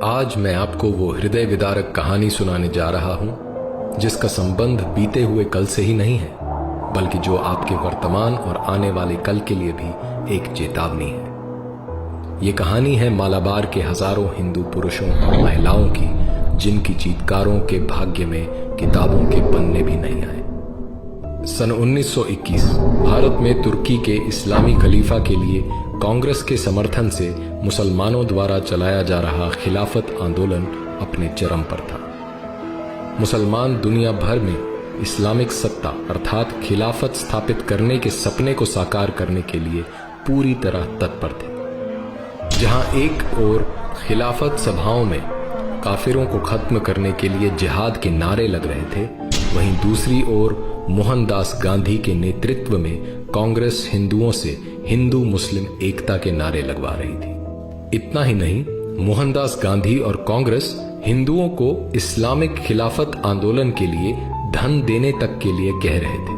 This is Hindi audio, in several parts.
आज मैं आपको वो हृदय विदारक कहानी सुनाने जा रहा हूं जिसका संबंध बीते हुए कल से ही नहीं है, बल्कि जो आपके वर्तमान और आने वाले कल के लिए भी एक चेतावनी है। ये कहानी है मालाबार के हजारों हिंदू पुरुषों और महिलाओं की, जिनकी चीतकारों के भाग्य में किताबों के पन्ने भी नहीं आए। सन 1921 भारत में तुर्की के इस्लामी खलीफा के लिए कांग्रेस के समर्थन से मुसलमानों द्वारा चलाया जा रहा खिलाफत आंदोलन अपने चरम पर था। मुसलमान दुनिया भर में इस्लामिक सत्ता अर्थात खिलाफत स्थापित करने के सपने को साकार करने के लिए पूरी तरह तत्पर थे। जहां एक ओर खिलाफत सभाओं में काफिरों को खत्म करने के लिए जिहाद के नारे लग रहे थे, वहीं दूसरी ओर मोहनदास गांधी के नेतृत्व में कांग्रेस हिंदुओं से हिंदू मुस्लिम एकता के नारे लगवा रही थी। इतना ही नहीं, मोहनदास गांधी और कांग्रेस हिंदुओं को इस्लामिक खिलाफत आंदोलन के लिए धन देने तक के लिए कह रहे थे।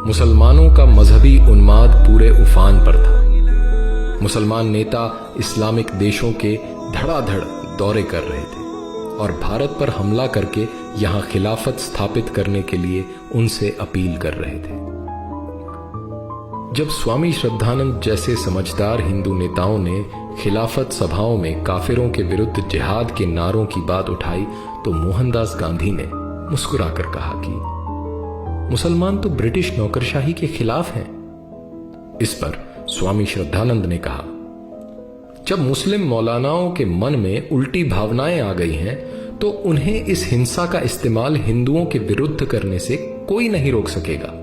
मुसलमानों का मजहबी उन्माद पूरे उफान पर था। मुसलमान नेता इस्लामिक देशों के धड़ाधड़ दौरे कर रहे थे और भारत पर हमला करके यहां खिलाफत स्थापित करने के लिए उनसे अपील कर रहे थे। जब स्वामी श्रद्धानंद जैसे समझदार हिंदू नेताओं ने खिलाफत सभाओं में काफिरों के विरुद्ध जिहाद के नारों की बात उठाई, तो मोहनदास गांधी ने मुस्कुराकर कहा कि मुसलमान तो ब्रिटिश नौकरशाही के खिलाफ हैं। इस पर स्वामी श्रद्धानंद ने कहा, जब मुस्लिम मौलानाओं के मन में उल्टी भावनाएं आ गई हैं, तो उन्हें इस हिंसा का इस्तेमाल हिंदुओं के विरुद्ध करने से कोई नहीं रोक सकेगा।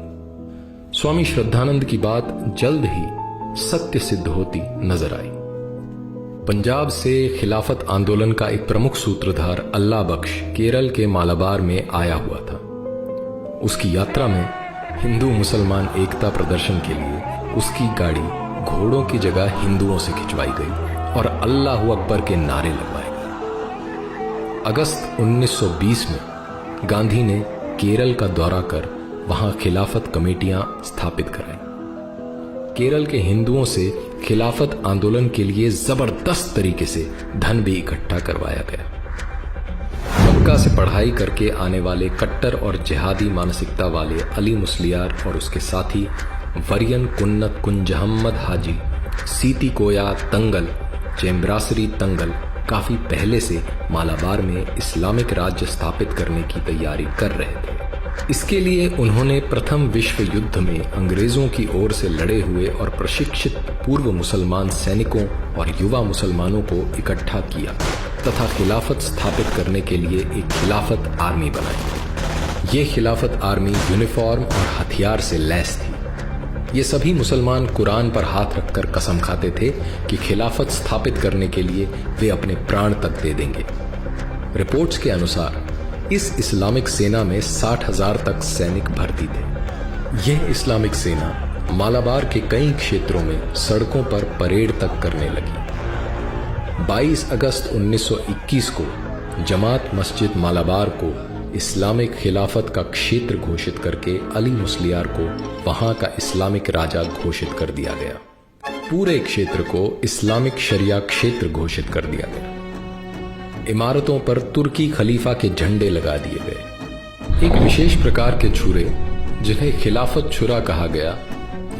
स्वामी श्रद्धानंद की बात जल्द ही सत्य सिद्ध होती नजर आई। पंजाब से खिलाफत आंदोलन का एक प्रमुख सूत्रधार अल्लाह बख्श केरल के मालाबार में आया हुआ था। उसकी यात्रा में हिंदू मुसलमान एकता प्रदर्शन के लिए उसकी गाड़ी घोड़ों की जगह हिंदुओं से खिंचवाई गई और अल्लाहू अकबर के नारे लगवाए गए। अगस्त 1920 में गांधी ने केरल का दौरा कर वहां खिलाफत कमेटियां स्थापित कराई। केरल के हिंदुओं से खिलाफत आंदोलन के लिए जबरदस्त तरीके से धन भी इकट्ठा करवाया गया। मक्का से पढ़ाई करके आने वाले कट्टर और जिहादी मानसिकता वाले अली मुस्लियार और उसके साथी वरियन कुन्नत कुंजहम्मद हाजी, सीती कोया तंगल, चेम्ब्रासरी तंगल काफी पहले से मालाबार में इस्लामिक राज्य स्थापित करने की तैयारी कर रहे थे। इसके लिए उन्होंने प्रथम विश्व युद्ध में अंग्रेजों की ओर से लड़े हुए और प्रशिक्षित पूर्व मुसलमान सैनिकों और युवा मुसलमानों को इकट्ठा किया तथा खिलाफत स्थापित करने के लिए एक खिलाफत आर्मी बनाई। ये खिलाफत आर्मी यूनिफॉर्म और हथियार से लैस थी। ये सभी मुसलमान कुरान पर हाथ रखकर कसम खाते थे कि खिलाफत स्थापित करने के लिए वे अपने प्राण तक दे देंगे। रिपोर्ट्स के अनुसार इस इस्लामिक सेना में 60,000 तक सैनिक भर्ती थे। यह इस्लामिक सेना मालाबार के कई क्षेत्रों में सड़कों पर परेड तक करने लगी। 22 अगस्त 1921 को जमात मस्जिद मालाबार को इस्लामिक खिलाफत का क्षेत्र घोषित करके अली मुस्लियार को वहां का इस्लामिक राजा घोषित कर दिया गया। पूरे क्षेत्र को इस्लामिक शरिया क्षेत्र घोषित कर दिया गया। इमारतों पर तुर्की खलीफा के झंडे लगा दिए गए। एक विशेष प्रकार के छुरे, जिन्हें खिलाफत छुरा कहा गया,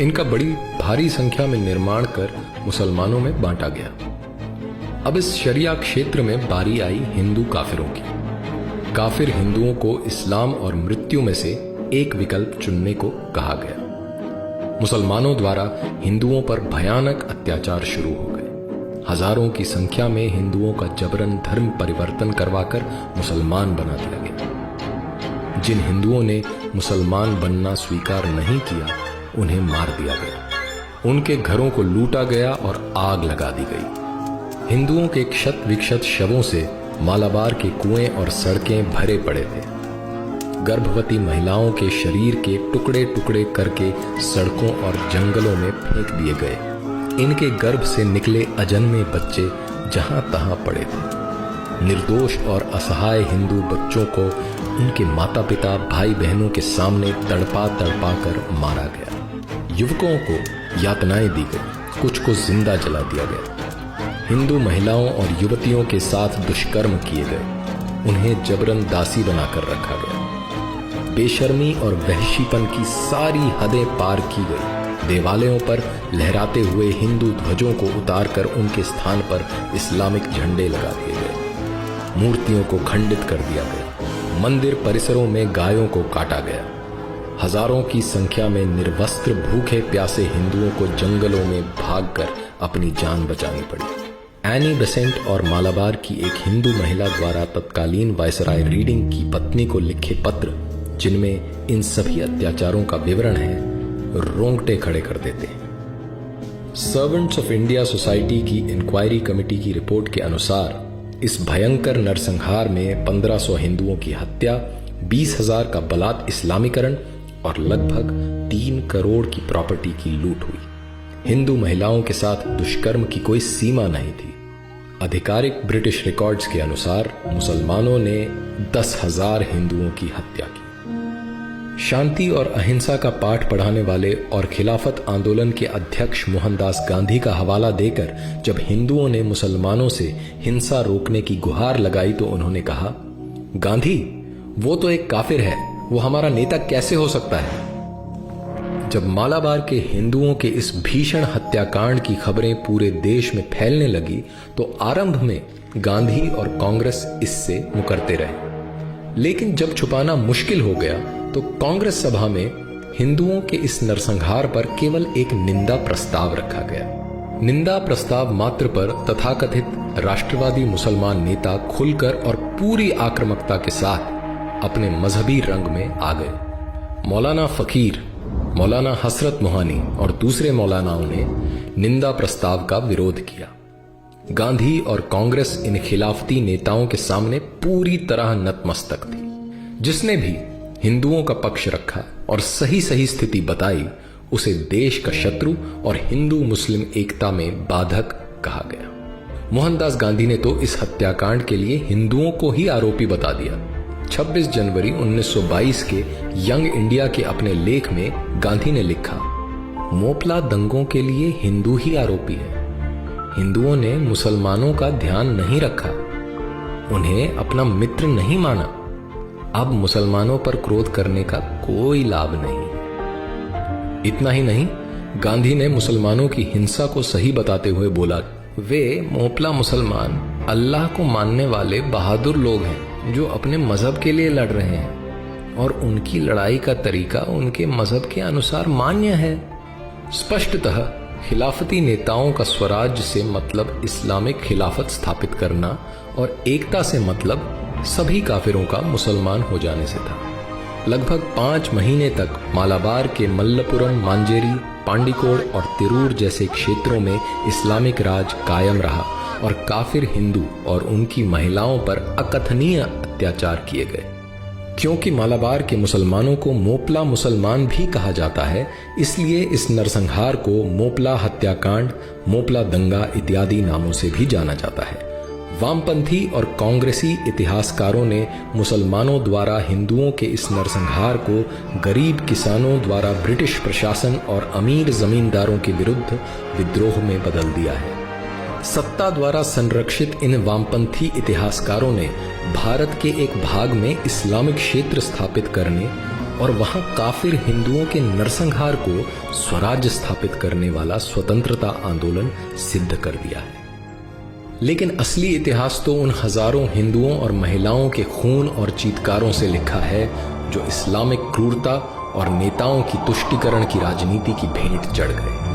इनका बड़ी भारी संख्या में निर्माण कर मुसलमानों में बांटा गया। अब इस शरिया क्षेत्र में बारी आई हिंदू काफिरों की। काफिर हिंदुओं को इस्लाम और मृत्यु में से एक विकल्प चुनने को कहा गया। मुसलमानों द्वारा हिंदुओं पर भयानक अत्याचार शुरू हो गए। हजारों की संख्या में हिंदुओं का जबरन धर्म परिवर्तन करवाकर मुसलमान बना दिया गया। जिन हिंदुओं ने मुसलमान बनना स्वीकार नहीं किया, उन्हें मार दिया गया। उनके घरों को लूटा गया और आग लगा दी गई। हिंदुओं के क्षत विक्षत शवों से मालाबार के कुएं और सड़कें भरे पड़े थे। गर्भवती महिलाओं के शरीर के टुकड़े टुकड़े करके सड़कों और जंगलों में फेंक दिए गए। इनके गर्भ से निकले अजन्मे बच्चे जहां तहां पड़े थे। निर्दोष और असहाय हिंदू बच्चों को उनके माता पिता भाई बहनों के सामने तड़पा तड़पा कर मारा गया। युवकों को यातनाएं दी गई, कुछ को जिंदा जला दिया गया। हिंदू महिलाओं और युवतियों के साथ दुष्कर्म किए गए, उन्हें जबरन दासी बनाकर रखा गया। बेशर्मी और वहशीपन की सारी हदें पार की गई। देवालयों पर लहराते हुए हिंदू ध्वजों को उतारकर उनके स्थान पर इस्लामिक झंडे लगा दिए गए। मूर्तियों को खंडित कर दिया गया। मंदिर परिसरों में गायों को काटा गया। हजारों की संख्या में निर्वस्त्र भूखे प्यासे हिंदुओं को जंगलों में भागकर अपनी जान बचानी पड़ी। एनी बेसेंट और मालाबार की एक हिंदू महिला द्वारा तत्कालीन वायसराय रीडिंग की पत्नी को लिखे पत्र, जिनमें इन सभी अत्याचारों का विवरण है, रोंगटे खड़े कर देते हैं। सर्वेंट्स ऑफ इंडिया सोसाइटी की इंक्वायरी कमेटी की रिपोर्ट के अनुसार इस भयंकर नरसंहार में 1500 हिंदुओं की हत्या, 20,000 का बलात् इस्लामीकरण और लगभग 3 करोड़ की प्रॉपर्टी की लूट हुई। हिंदू महिलाओं के साथ दुष्कर्म की कोई सीमा नहीं थी। आधिकारिक ब्रिटिश रिकॉर्ड्स के अनुसार मुसलमानों ने 10,000 हिंदुओं की हत्या की। शांति और अहिंसा का पाठ पढ़ाने वाले और खिलाफत आंदोलन के अध्यक्ष मोहनदास गांधी का हवाला देकर जब हिंदुओं ने मुसलमानों से हिंसा रोकने की गुहार लगाई तो उन्होंने कहा, गांधी, वो तो एक काफिर है, वो हमारा नेता कैसे हो सकता है? जब मालाबार के हिंदुओं के इस भीषण हत्याकांड की खबरें पूरे देश में फैलने लगी तो आरंभ में गांधी और कांग्रेस इससे मुकरते रहे। लेकिन जब छुपाना मुश्किल हो गया तो कांग्रेस सभा में हिंदुओं के इस नरसंहार पर केवल एक निंदा प्रस्ताव रखा गया। निंदा प्रस्ताव मात्र पर तथाकथित राष्ट्रवादी मुसलमान नेता खुलकर और पूरी आक्रामकता के साथ अपने मजहबी रंग में आ गए। मौलाना फकीर, मौलाना हसरत मोहानी और दूसरे मौलानाओं ने निंदा प्रस्ताव का विरोध किया। गांधी और कांग्रेस इन खिलाफती नेताओं के सामने पूरी तरह नतमस्तक थी। जिसने भी हिंदुओं का पक्ष रखा और सही सही स्थिति बताई, उसे देश का शत्रु और हिंदू मुस्लिम एकता में बाधक कहा गया। मोहनदास गांधी ने तो इस हत्याकांड के लिए हिंदुओं को ही आरोपी बता दिया। 26 जनवरी 1922 के यंग इंडिया के अपने लेख में गांधी ने लिखा, मोपला दंगों के लिए हिंदू ही आरोपी है। हिंदुओं ने मुसलमानों का ध्यान नहीं रखा, उन्हें अपना मित्र नहीं माना। अब मुसलमानों पर क्रोध करने का कोई लाभ नहीं। इतना ही नहीं, गांधी ने मुसलमानों की हिंसा को सही बताते हुए बोला, वे मोपला मुसलमान अल्लाह को मानने वाले बहादुर लोग हैं जो अपने मजहब के लिए लड़ रहे हैं और उनकी लड़ाई का तरीका उनके मजहब के अनुसार मान्य है। स्पष्टतः खिलाफती नेताओं का स्वराज्य से मतलब इस्लामिक खिलाफत स्थापित करना और एकता से मतलब सभी काफिरों का मुसलमान हो जाने से था। लगभग 5 महीने तक मालाबार के मल्लपुरम, मांजेरी, पांडिकोड और तिरूर जैसे क्षेत्रों में इस्लामिक राज कायम रहा और काफिर हिंदू और उनकी महिलाओं पर अकथनीय अत्याचार किए गए। क्योंकि मालाबार के मुसलमानों को मोपला मुसलमान भी कहा जाता है, इसलिए इस नरसंहार को मोपला हत्याकांड, मोपला दंगा इत्यादि नामों से भी जाना जाता है। वामपंथी और कांग्रेसी इतिहासकारों ने मुसलमानों द्वारा हिंदुओं के इस नरसंहार को गरीब किसानों द्वारा ब्रिटिश प्रशासन और अमीर जमींदारों के विरुद्ध विद्रोह में बदल दिया है। सत्ता द्वारा संरक्षित इन वामपंथी इतिहासकारों ने भारत के एक भाग में इस्लामिक क्षेत्र स्थापित करने और वहां काफिर हिंदुओं के नरसंहार को स्वराज्य स्थापित करने वाला स्वतंत्रता आंदोलन सिद्ध कर दिया है। लेकिन असली इतिहास तो उन हजारों हिंदुओं और महिलाओं के खून और चीत्कारों से लिखा है जो इस्लामिक क्रूरता और नेताओं की तुष्टीकरण की राजनीति की भेंट चढ़ गए।